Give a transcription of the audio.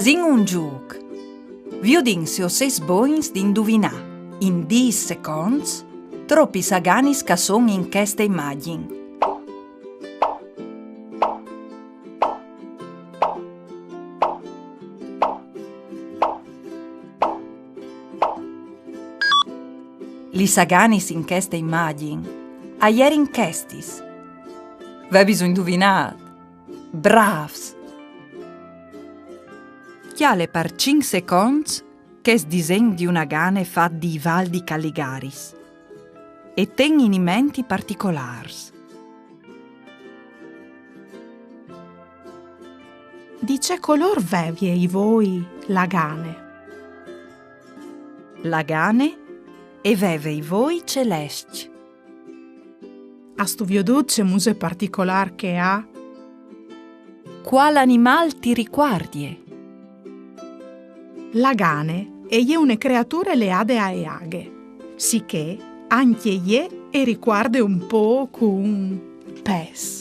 Sin un giuc. Vi se o ses boins di indovinà in 10 seconds troppi saganis ca son in questa immagine. Li saganis in questa immagine a ieri in questis. Vevis indovinat. Bravs! Chiale per 5 seconds che es disegn di una gane fat di Val di Calligaris e ten inimenti particolars. Di che color vevie i voi la gane? La gane e veve i voi celesti. A stu vioduce muse particolar che ha? Qual animal ti riquardie? La gane e une creature leade a eaghe, sicché anche ie e riguarde un po' con pes.